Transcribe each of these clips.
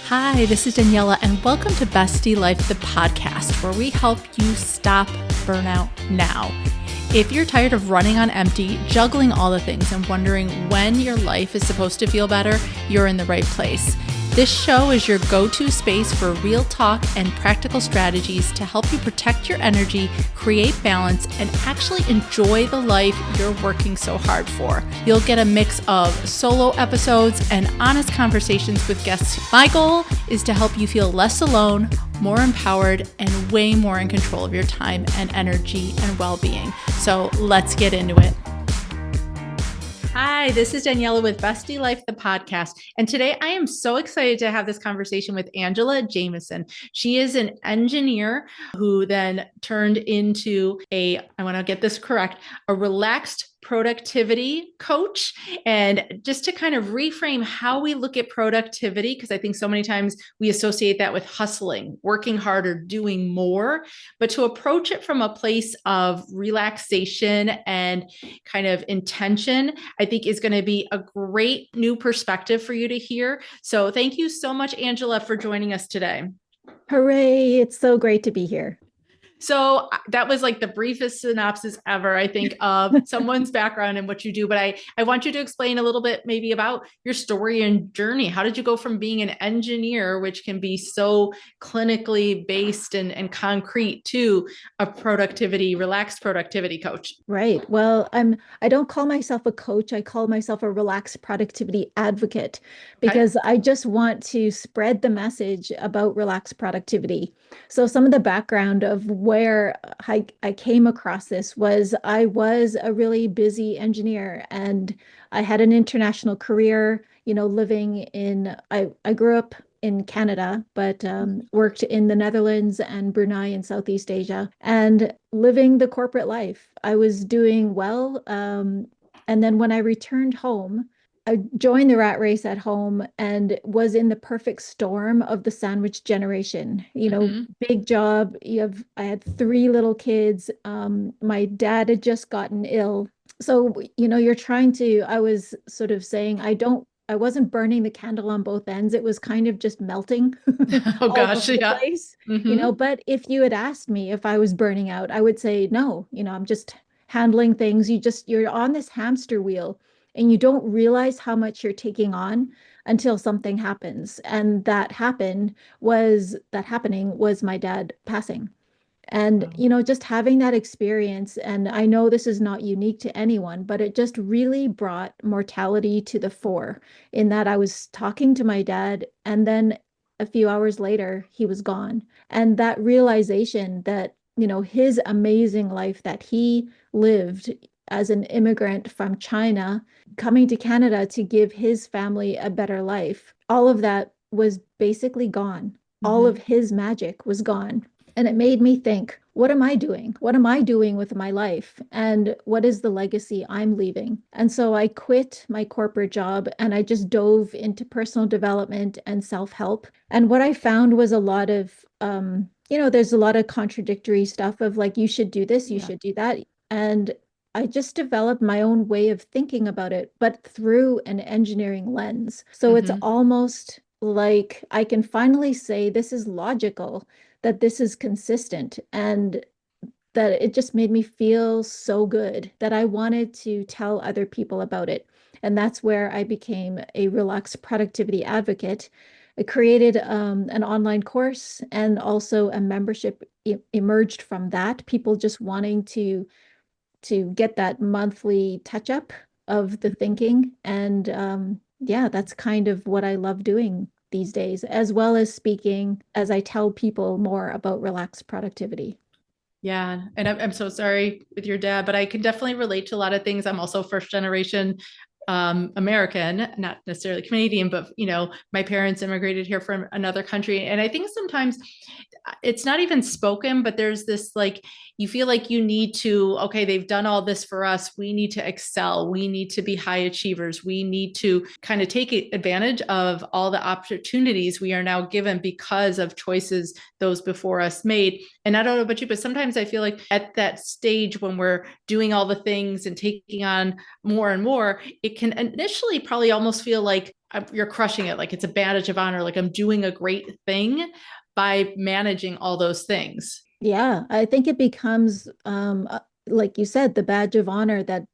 Hi, this is Daniela, and welcome to Bestie Life, the podcast, where we help you stop burnout now. If you're tired of running on empty, juggling all the things, and wondering when your life is supposed to feel better, you're in the right place. This show is your go-to space for real talk and practical strategies to help you protect your energy, create balance, and actually enjoy the life you're working so hard for. You'll get a mix of solo episodes and honest conversations with guests. My goal is to help you feel less alone, more empowered, and way more in control of your time and energy and well-being. So let's get into it. Hi, this is Daniela with Bestie Life, the podcast. And today I am so excited to have this conversation with Angela Jamieson. She is an engineer who then turned into I want to get this correct, a relaxed productivity coach. And just to kind of reframe how we look at productivity, because I think so many times we associate that with hustling, working harder, doing more, but to approach it from a place of relaxation and kind of intention, I think is going to be a great new perspective for you to hear. So thank you so much, Angela, for joining us today. Hooray. It's so great to be here. So that was like the briefest synopsis ever, I think, of someone's background and what you do. But I want you to explain a little bit maybe about your story and journey. How did you go from being an engineer, which can be so clinically based and concrete, to a relaxed productivity coach? Right. Well, I don't call myself a coach. I call myself a relaxed productivity advocate Okay. because I just want to spread the message about relaxed productivity. So some of the background of where I came across this was I was a really busy engineer and I had an international career, I grew up in Canada, but worked in the Netherlands and Brunei in Southeast Asia and living the corporate life. I was doing well. And then when I returned home, I joined the rat race at home and was in the perfect storm of the sandwich generation. Mm-hmm. Big job. I had three little kids. My dad had just gotten ill. So, I was sort of saying, I wasn't burning the candle on both ends. It was kind of just melting Oh all gosh, over the yeah. place, Mm-hmm. but if you had asked me if I was burning out, I would say no, I'm just handling things. You're on this hamster wheel and you don't realize how much you're taking on until something happens. And that happening was my dad passing. And, Wow. just having that experience, and I know this is not unique to anyone, but it just really brought mortality to the fore in that I was talking to my dad, and then a few hours later, he was gone. And that realization that, his amazing life that he lived as an immigrant from China, coming to Canada to give his family a better life, all of that was basically gone. All Mm-hmm. of his magic was gone. And it made me think, what am I doing? What am I doing with my life? And what is the legacy I'm leaving? And so I quit my corporate job and I just dove into personal development and self-help. And what I found was there's a lot of contradictory stuff of like, you should do this, you Yeah. should do that. And I just developed my own way of thinking about it, but through an engineering lens. So it's Mm-hmm. almost like I can finally say this is logical, that this is consistent, and that it just made me feel so good that I wanted to tell other people about it. And that's where I became a relaxed productivity advocate. I created an online course, and also a membership emerged from that. People just wanting to get that monthly touch up of the thinking. And yeah, that's kind of what I love doing these days, as well as speaking as I tell people more about relaxed productivity. Yeah. And I'm so sorry with your dad, but I can definitely relate to a lot of things. I'm also first generation American, not necessarily Canadian, but my parents immigrated here from another country. And I think sometimes it's not even spoken, but there's this like, you feel like you need to, okay, they've done all this for us. We need to excel. We need to be high achievers. We need to kind of take advantage of all the opportunities we are now given because of choices those before us made. And I don't know about you, but sometimes I feel like at that stage when we're doing all the things and taking on more and more, it can initially probably almost feel like you're crushing it. Like it's a badge of honor. Like I'm doing a great thing by managing all those things. Yeah, I think it becomes like you said, the badge of honor that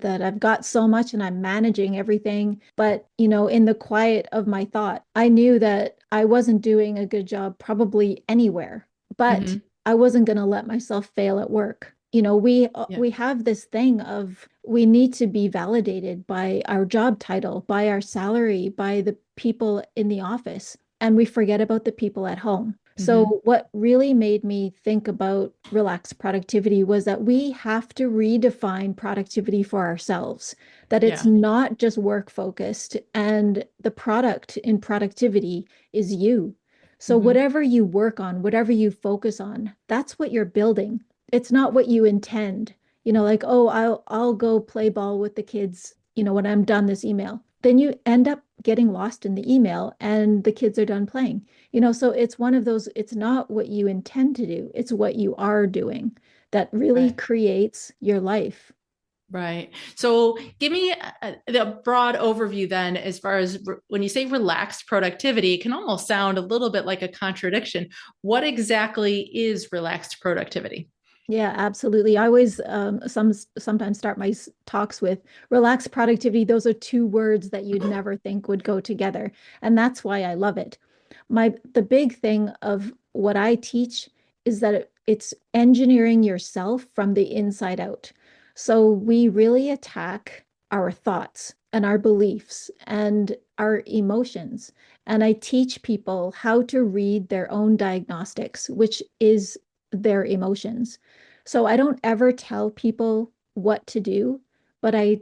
I've got so much and I'm managing everything. But, in the quiet of my thought, I knew that I wasn't doing a good job probably anywhere, but Hmm. I wasn't going to let myself fail at work. Yeah. We have this thing of we need to be validated by our job title, by our salary, by the people in the office, and we forget about the people at home. Hmm. So, what really made me think about relaxed productivity was that we have to redefine productivity for ourselves, that it's Yeah. not just work focused, and the product in productivity is you. So, Hmm. whatever you work on, whatever you focus on, that's what you're building. It's not what you intend. Like, oh, I'll go play ball with the kids, when I'm done this email. Then you end up getting lost in the email and the kids are done playing. So it's one of those, it's not what you intend to do, it's what you are doing that really Right. creates your life. Right. So give me the broad overview then, as far as when you say relaxed productivity, it can almost sound a little bit like a contradiction. What exactly is relaxed productivity? Yeah, absolutely. I always sometimes start my talks with relaxed productivity. Those are two words that you'd never think would go together, and that's why I love it. The big thing of what I teach is that it's engineering yourself from the inside out. So we really attack our thoughts and our beliefs and our emotions. And I teach people how to read their own diagnostics, which is their emotions. So I don't ever tell people what to do, but I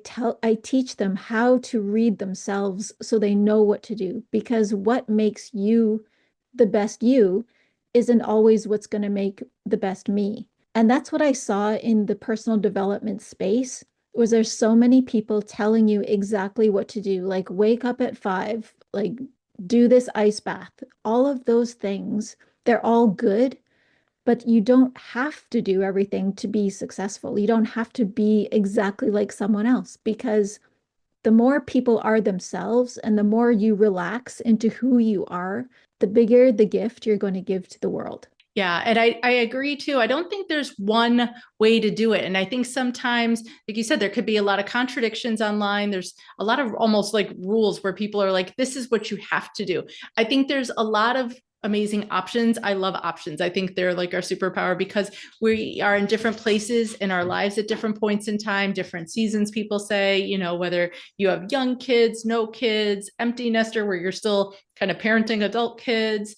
teach them how to read themselves so they know what to do, because what makes you the best you isn't always what's going to make the best me. And that's what I saw in the personal development space was there's so many people telling you exactly what to do, like wake up at 5, like do this ice bath. All of those things, they're all good, but you don't have to do everything to be successful. You don't have to be exactly like someone else, because the more people are themselves and the more you relax into who you are, the bigger the gift you're going to give to the world. Yeah, and I agree too. I don't think there's one way to do it. And I think sometimes, like you said, there could be a lot of contradictions online. There's a lot of almost like rules where people are like, this is what you have to do. I think there's a lot of amazing options. I love options. I think they're like our superpower because we are in different places in our lives at different points in time, different seasons, people say, whether you have young kids, no kids, empty nester, where you're still kind of parenting adult kids.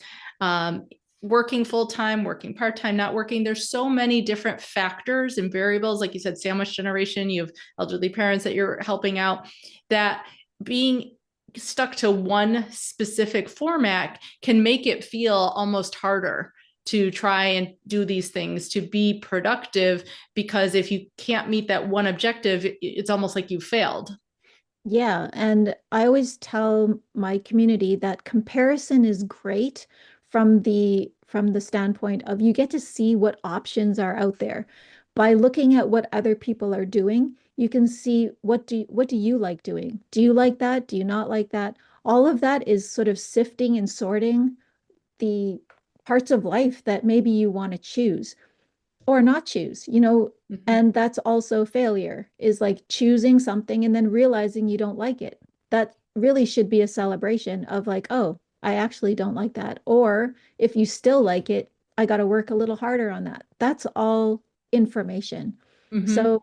Working full time, working part time, not working. There's so many different factors and variables. Like you said, sandwich generation, you have elderly parents that you're helping out, that being stuck to one specific format can make it feel almost harder to try and do these things to be productive, because if you can't meet that one objective, it's almost like you failed. Yeah, and I always tell my community that comparison is great from the standpoint of you get to see what options are out there. By looking at what other people are doing, you can see what do you like doing? Do you like that? Do you not like that? All of that is sort of sifting and sorting the parts of life that maybe you want to choose or not choose, Mhm. and that's also failure, is like choosing something and then realizing you don't like it. That really should be a celebration of like, oh, I actually don't like that. Or if you still like it, I got to work a little harder on that. That's all information. Mhm. So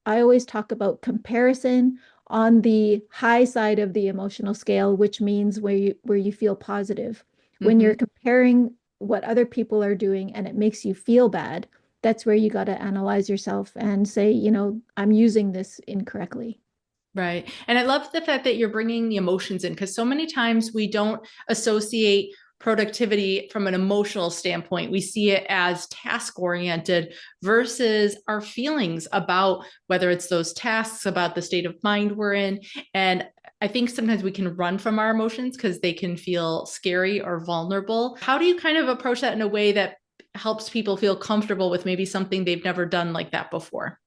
I always talk about comparison on the high side of the emotional scale, which means where you feel positive. When you're Mhm. comparing what other people are doing and it makes you feel bad, that's where you got to analyze yourself and say, I'm using this incorrectly. Right. And I love the fact that you're bringing the emotions in, because so many times we don't associate productivity from an emotional standpoint. We see it as task oriented versus our feelings about whether it's those tasks, about the state of mind we're in. And I think sometimes we can run from our emotions because they can feel scary or vulnerable. How do you kind of approach that in a way that helps people feel comfortable with maybe something they've never done like that before?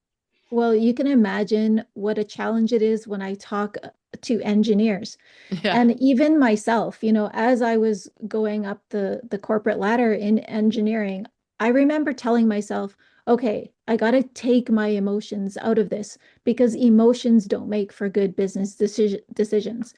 Well, you can imagine what a challenge it is when I talk to engineers. Yeah. And even myself, as I was going up the corporate ladder in engineering, I remember telling myself, okay, I got to take my emotions out of this because emotions don't make for good business decisions.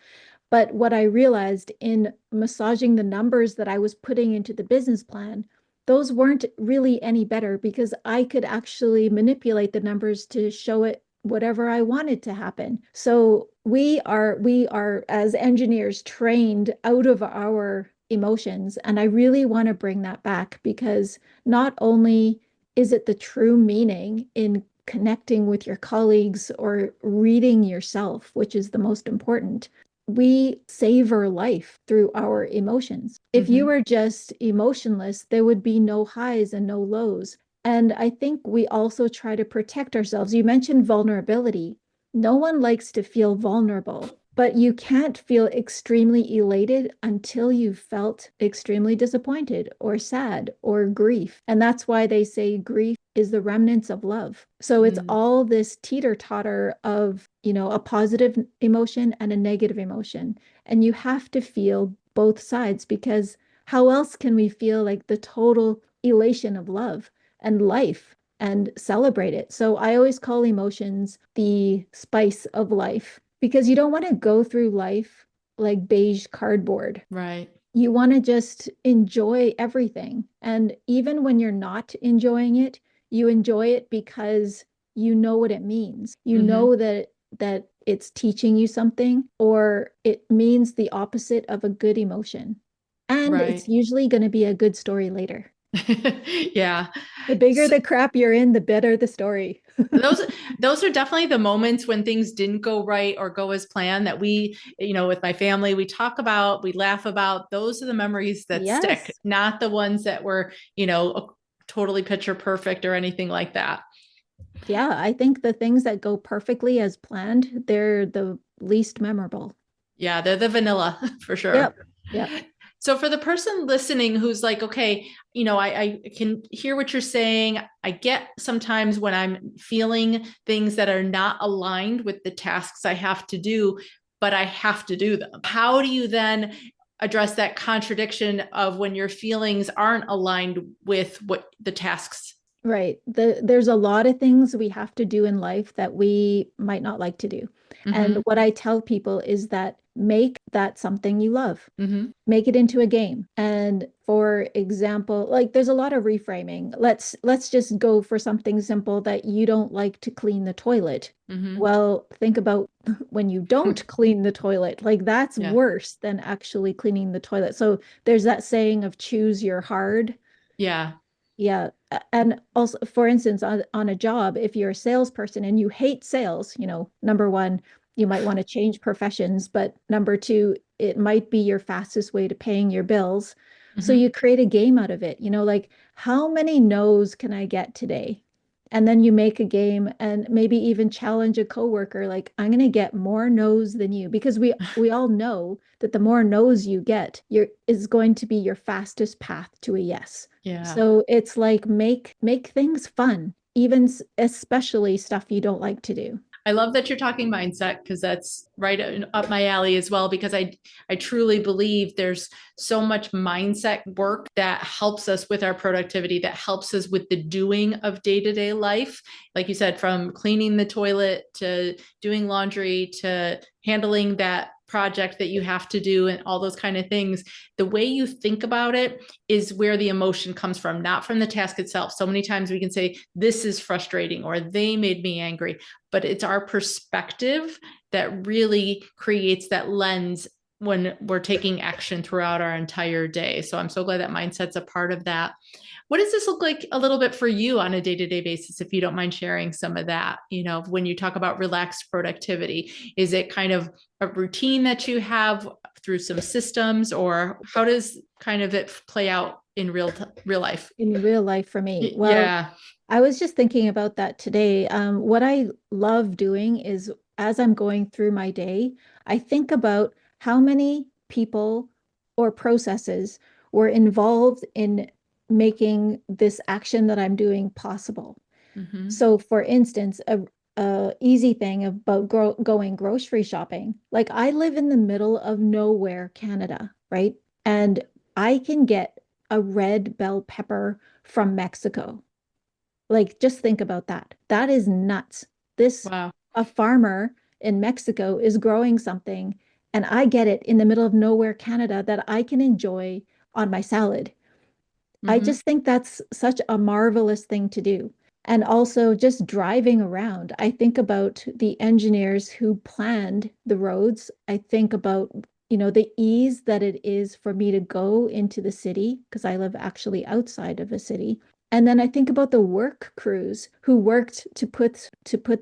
But what I realized in massaging the numbers that I was putting into the business plan, those weren't really any better because I could actually manipulate the numbers to show it whatever I wanted to happen. So we are as engineers trained out of our emotions. And I really want to bring that back because not only is it the true meaning in connecting with your colleagues or reading yourself, which is the most important, we savor life through our emotions. If you Hmm. were just emotionless, there would be no highs and no lows. And I think we also try to protect ourselves. You mentioned vulnerability. No one likes to feel vulnerable, but you can't feel extremely elated until you've felt extremely disappointed or sad or grief. And that's why they say grief is the remnants of love. So it's Mm. all this teeter-totter of, a positive emotion and a negative emotion. And you have to feel both sides because how else can we feel like the total elation of love and life and celebrate it? So I always call emotions the spice of life because you don't want to go through life like beige cardboard. Right. You want to just enjoy everything. And even when you're not enjoying it, you enjoy it because you know what it means. You Hmm. know that it's teaching you something or it means the opposite of a good emotion. And it's Right. usually going to be a good story later. Yeah. The bigger So the crap you're in, the better the story. those those are definitely the moments when things didn't go right or go as planned that we, with my family, we talk about, we laugh about. Those are the memories that stick, Yes. not the ones that were, totally picture perfect or anything like that. Yeah, I think the things that go perfectly as planned, they're the least memorable. Yeah, they're the vanilla for sure. Yep. Yep. So for the person listening who's like, okay, I can hear what you're saying. I get sometimes when I'm feeling things that are not aligned with the tasks I have to do, but I have to do them. How do you then address that contradiction of when your feelings aren't aligned with what the tasks? Right. There's a lot of things we have to do in life that we might not like to do. And Mm-hmm. what I tell people is that make that something you love. Mm-hmm. Make it into a game. And for example, like there's a lot of reframing. Let's just go for something simple that you don't like to clean the toilet. Mm-hmm. Well, think about when you don't clean the toilet. Like that's Yeah. worse than actually cleaning the toilet. So there's that saying of choose your hard. Yeah. Yeah. And also, for instance, on a job, if you're a salesperson and you hate sales, number one, you might want to change professions. But number two, it might be your fastest way to paying your bills. So Mm-hmm. you create a game out of it, like how many no's can I get today? And then you make a game and maybe even challenge a coworker, like, I'm going to get more no's than you because we all know that the more no's you get, is going to be your fastest path to a yes. Yeah. So it's like make things fun, even especially stuff you don't like to do. I love that you're talking mindset because that's right up my alley as well. Because I truly believe there's so much mindset work that helps us with our productivity, that helps us with the doing of day to day life. Like you said, from cleaning the toilet to doing laundry to handling that project that you have to do and all those kind of things. The way you think about it is where the emotion comes from, not from the task itself. So many times we can say, this is frustrating or they made me angry, but it's our perspective that really creates that lens when we're taking action throughout our entire day. So I'm so glad that mindset's a part of that. What does this look like a little bit for you on a day-to-day basis, if you don't mind sharing some of that? When you talk about relaxed productivity, is it kind of a routine that you have through some systems, or how does kind of it play out in real life? In real life for me. Well, Yeah. I was just thinking about that today. What I love doing is as I'm going through my day, I think about how many people or processes were involved in making this action that I'm doing possible. Mm-hmm. So, for instance, a easy thing about going grocery shopping. Like I live in the middle of nowhere, Canada, right? And I can get a red bell pepper from Mexico. Like just think about that. That is nuts. This Wow. A farmer in Mexico is growing something and I get it in the middle of nowhere, Canada that I can enjoy on my salad. I Hmm. just think that's such a marvelous thing to do. And also just driving around, I think about the engineers who planned the roads. I think about, the ease that it is for me to go into the city because I live actually outside of a city. And then I think about the work crews who worked to put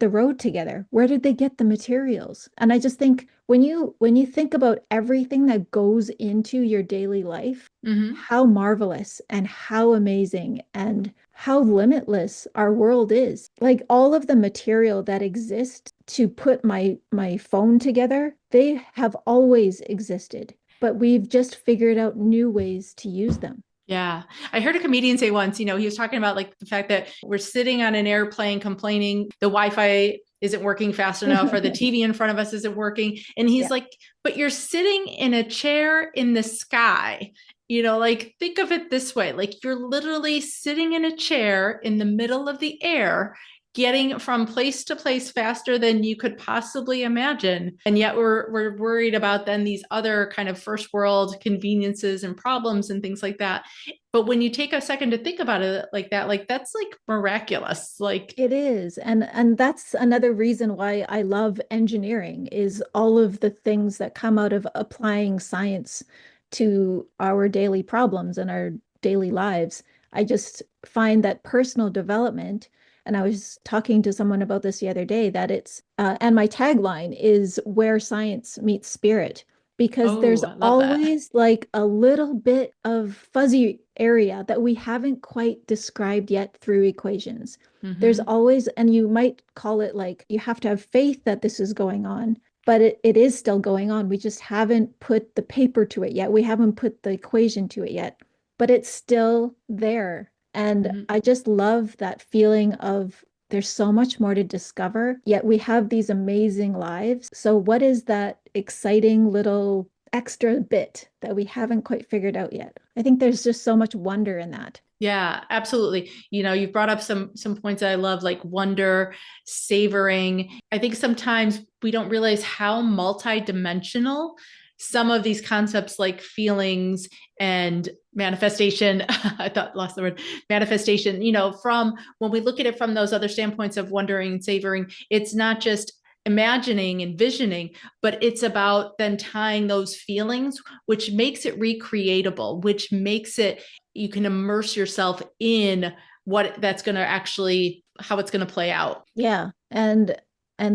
the road together. Where did they get the materials? And I just think when you think about everything that goes into your daily life, Hmm. how marvelous and how amazing and how limitless our world is. Like all of the material that exists to put my phone together, they have always existed, but we've just figured out new ways to use them. Yeah. I heard a comedian say once, he was talking about like the fact that we're sitting on an airplane complaining the Wi-Fi isn't working fast enough or the TV in front of us isn't working. And he's Yeah. like, but you're sitting in a chair in the sky. Like think of it this way, like you're literally sitting in a chair in the middle of the air getting from place to place faster than you could possibly imagine. And yet we're worried about then these other kind of first world conveniences and problems and things like that. But when you take a second to think about it like that, like that's like miraculous. Like, It is. And that's another reason why I love engineering is all of the things that come out of applying science to our daily problems and our daily lives. I just find that personal development, and I was talking to someone about this the other day, that and my tagline is where science meets spirit, because oh, there's I love that. always like a little bit of fuzzy area that we haven't quite described yet through equations. There's Hmm. always, and you might call it like you have to have faith that this is going on, but it is still going on. We just haven't put the paper to it yet. We haven't put the equation to it yet, but it's still there. And Hmm. I just love that feeling of there's so much more to discover, yet we have these amazing lives. So, what is that exciting little extra bit that we haven't quite figured out yet? I think there's just so much wonder in that. Yeah, absolutely. You've brought up some points that I love, like wonder, savoring. I think sometimes we don't realize how multidimensional some of these concepts like feelings and manifestation, I thought lost the word, manifestation, from when we look at it from those other standpoints of wondering and savoring, it's not just imagining and visioning, but it's about then tying those feelings, which makes it recreatable, which makes it you can immerse yourself in what that's going to actually how it's going to play out. Yeah. And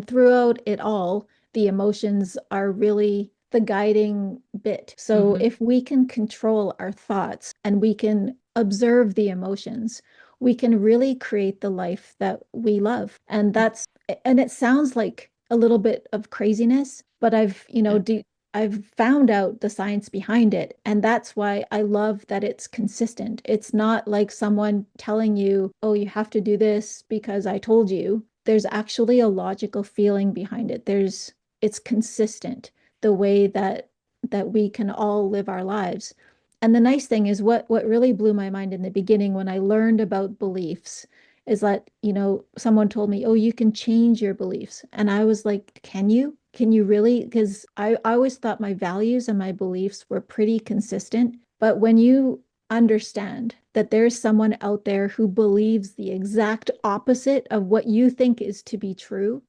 throughout it all, the emotions are really the guiding bit. So Mm-hmm. if we can control our thoughts and we can observe the emotions, we can really create the life that we love. And it sounds like a little bit of craziness, but Yeah. I've found out the science behind it. And that's why I love that it's consistent. It's not like someone telling you, oh, you have to do this because I told you. There's actually a logical feeling behind it. It's consistent the way that we can all live our lives. And the nice thing is what really blew my mind in the beginning when I learned about beliefs is that, someone told me, "Oh, you can change your beliefs." And I was like, "Can you? Can you really?" Because I always thought my values and my beliefs were pretty consistent. But when you understand that there's someone out there who believes the exact opposite of what you think is to be true,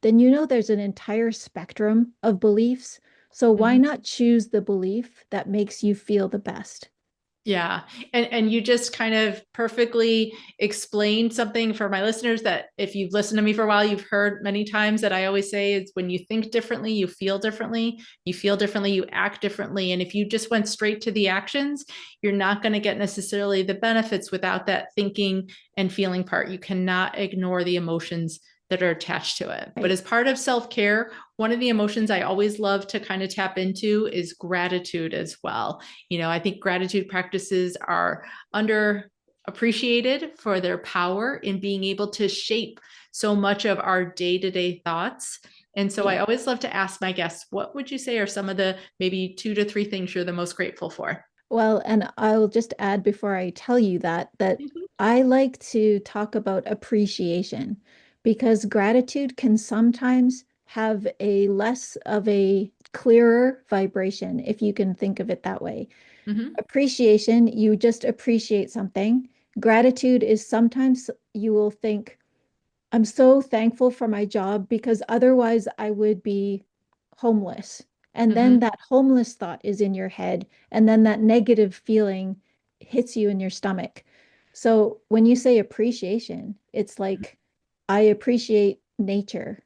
then there's an entire spectrum of beliefs. So why Mm-hmm. not choose the belief that makes you feel the best? Yeah. And you just kind of perfectly explained something for my listeners that if you've listened to me for a while, you've heard many times that I always say is when you think differently, you feel differently, you act differently. And if you just went straight to the actions, you're not going to get necessarily the benefits without that thinking and feeling part. You cannot ignore the emotions that are attached to it. But Right. as part of self-care, one of the emotions I always love to kind of tap into is gratitude as well. I think gratitude practices are underappreciated for their power in being able to shape so much of our day-to-day thoughts. And so I Yeah. always love to ask my guests, what would you say are some of the maybe 2 to 3 things you're the most grateful for? Well, and I'll just add before I tell you that Mhm. I like to talk about appreciation because gratitude can sometimes have a less of a clearer vibration, if you can think of it that way. Mhm. Appreciation, you just appreciate something. Gratitude is sometimes you will think, I'm so thankful for my job because otherwise I would be homeless. And then Mhm. that homeless thought is in your head, and then that negative feeling hits you in your stomach. So when you say appreciation, it's like, I appreciate nature,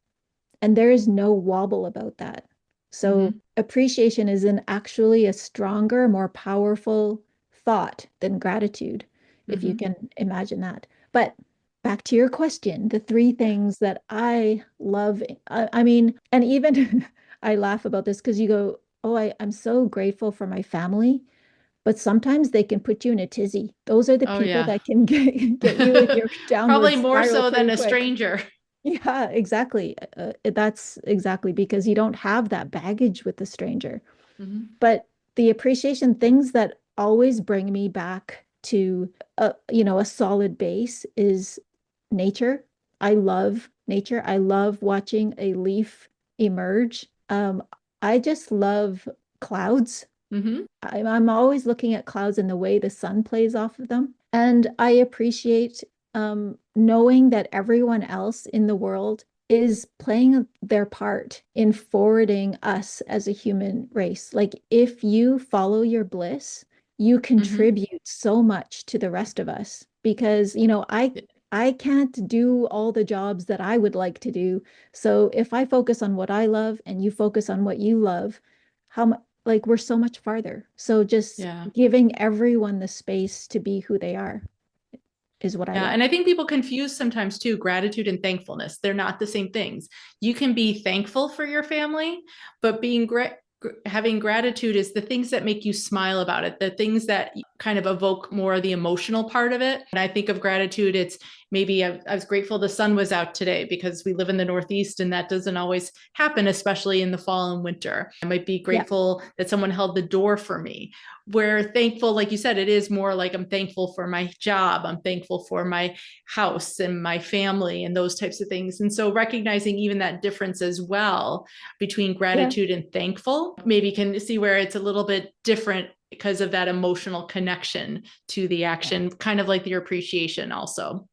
and there is no wobble about that. So Mhm. appreciation is an actually a stronger, more powerful thought than gratitude, if you Mhm. can imagine that. But back to your question, the three things that I love, I mean, and even I laugh about this because you go, oh, I'm so grateful for my family, but sometimes they can put you in a tizzy. Those are the Oh people yeah. that can get you in your downward Probably more spiral so than pretty a quick. stranger. Yeah, exactly. That's exactly because you don't have that baggage with the stranger. Mhm. But the appreciation things that always bring me back to a solid base is nature. I love nature. I love watching a leaf emerge. I just love clouds. Mhm. I'm always looking at clouds and the way the sun plays off of them. And I appreciate knowing that everyone else in the world is playing their part in forwarding us as a human race. Like, if you follow your bliss, you Mhm. contribute so much to the rest of us because, I can't do all the jobs that I would like to do. So if I focus on what I love and you focus on what you love, how much like we're so much farther. So just Yeah. giving everyone the space to be who they are is what I Yeah. love. And I think people confuse sometimes too gratitude and thankfulness. They're not the same things. You can be thankful for your family, but having gratitude is the things that make you smile about it, the things that kind of evoke more of the emotional part of it. And I think of gratitude, it's maybe I was grateful the sun was out today because we live in the Northeast and that doesn't always happen, especially in the fall and winter. I might be Yeah. grateful that someone held the door for me. Where thankful, like you said, it is more like I'm thankful for my job, I'm thankful for my house and my family and those types of things. And so recognizing even that difference as well between Yeah. gratitude and thankful, maybe can see where it's a little bit different because of that emotional connection to the Yeah. action, kind of like your appreciation also.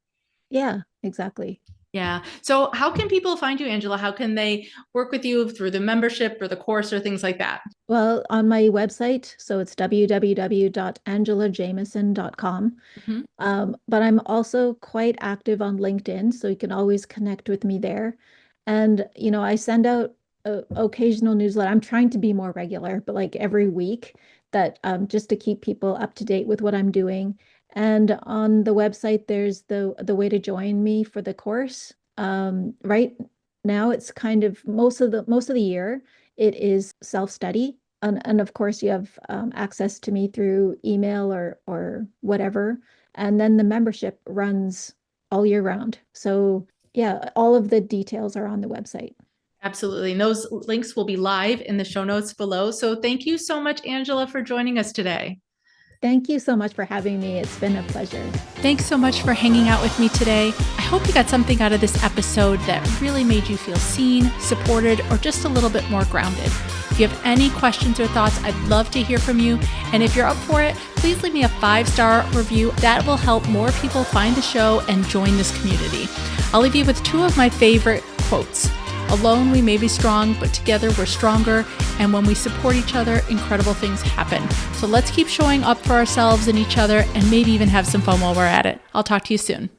Yeah, exactly. Yeah. So how can people find you, Angela? How can they work with you through the membership or the course or things like that? Well, on my website, so it's www.angelajamieson.com. Mhm. But I'm also quite active on LinkedIn, so you can always connect with me there. And, I send out a occasional newsletter. I'm trying to be more regular, but like every week that just to keep people up to date with what I'm doing. And on the website, there's the way to join me for the course. Right now, it's kind of most of the year, it is self-study. And of course, you have access to me through email or whatever. And then the membership runs all year round. So yeah, all of the details are on the website. Absolutely. And those links will be live in the show notes below. So thank you so much, Angela, for joining us today. Thank you so much for having me. It's been a pleasure. Thanks so much for hanging out with me today. I hope you got something out of this episode that really made you feel seen, supported, or just a little bit more grounded. If you have any questions or thoughts, I'd love to hear from you. And if you're up for it, please leave me a 5-star review. That will help more people find the show and join this community. I'll leave you with 2 of my favorite quotes. Alone, we may be strong, but together we're stronger. And when we support each other, incredible things happen. So let's keep showing up for ourselves and each other and maybe even have some fun while we're at it. I'll talk to you soon.